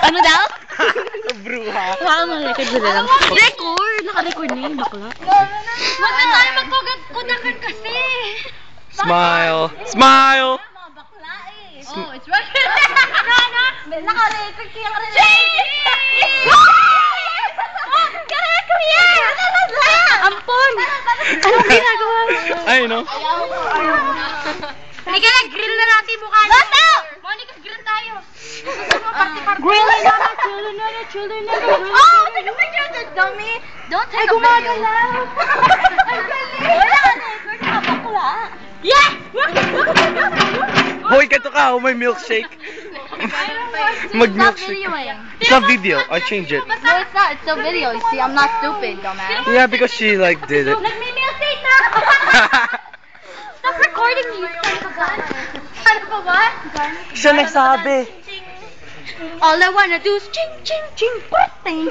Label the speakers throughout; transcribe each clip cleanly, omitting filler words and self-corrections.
Speaker 1: Ano daw?
Speaker 2: Bruha.
Speaker 1: Wow, naka-record ba lang? Record! Naka-record na yun, bakla.
Speaker 3: Huwag na tayo magkudakan kasi.
Speaker 2: Smile. Smile.
Speaker 3: Mga bakla eh. Oh, it's right. Naka-record kaya ka rin. Naka-record yan!
Speaker 1: Ampon! Anong ginagawa mo?
Speaker 2: Ay, no?
Speaker 3: Halika na, grill na natin mukha niya. Basta! Monica, grill tayo.
Speaker 1: Grill na na, children na.
Speaker 3: Oh, take a picture of the dummy. Don't take a video. Ay, galing. Wala ka na, record ka bakla. Yeah!
Speaker 2: Hoy, ganito ka. Oh, may milkshake. Mag-milkshake. It's not video. I change it.
Speaker 3: No, it's not. It's still video. You see, I'm not stupid, dumbass.
Speaker 2: Yeah, because she, like, did it.
Speaker 3: Nagme-milkshake na! Stop recording me. Ano pa ba?
Speaker 2: Siya nagsabi.
Speaker 3: All I wanna do is ching, ching, ching, birthday.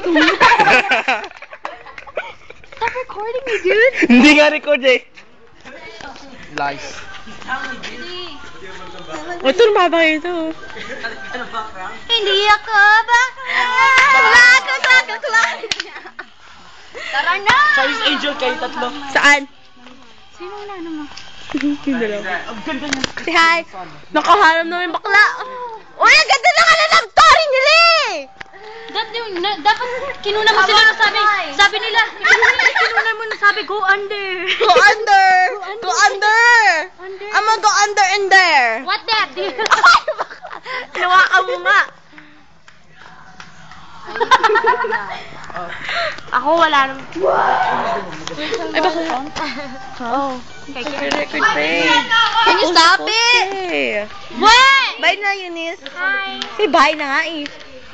Speaker 3: Stop recording me, dude.
Speaker 2: Hindi nga record eh. Lies.
Speaker 1: Ito, lumabang ito.
Speaker 3: Hindi ako bakla. Tara na!
Speaker 2: Chinese angel kayo tatlo.
Speaker 1: Saan?
Speaker 3: Sino na naman?
Speaker 1: Yung dalawa. Si hi. Nakaharap namin bakla. Uy, ang ganda na ka na ng story nila eh!
Speaker 3: Dapat kinuna mo sila sabi nila. Kinuna mo na sabi, go under.
Speaker 1: Go under! Go under! I'm gonna go under in there.
Speaker 3: What that?
Speaker 1: Hinawakan mo nga. Ako wala naman. Ay, baka yun? Oo. Record break.
Speaker 3: Can you stop it? What?
Speaker 1: Bye na, Eunice.
Speaker 3: Hi.
Speaker 1: Say bye na nga eh.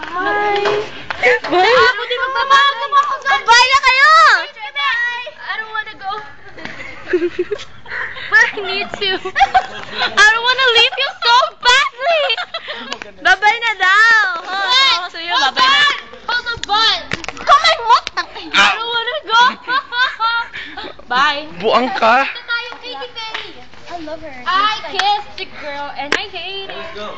Speaker 1: Hi. Bye.
Speaker 3: Ako din magbabago mo ako sa...
Speaker 1: Bye na kayo!
Speaker 3: Bye. I don't wanna go. But I need to. I don't wanna leave you so badly.
Speaker 1: Bye-bye na daw.
Speaker 3: What?
Speaker 1: So yun, bye-bye na.
Speaker 3: Hold the butt. Kamay mo. I don't wanna go.
Speaker 1: Bye.
Speaker 2: Buang ka.
Speaker 3: Ito tayo, Katy Perry. I love her. I kissed the girl and I hate it. Let's go.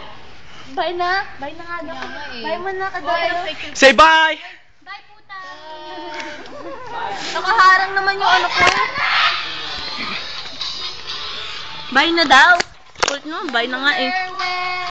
Speaker 1: Bye na. Bye na nga daw. Bye mo na kadayo.
Speaker 2: Say bye.
Speaker 3: Bye, puta.
Speaker 1: Nakaharang naman yung ano ko. Bye na daw. Kulit naman, bye na nga eh.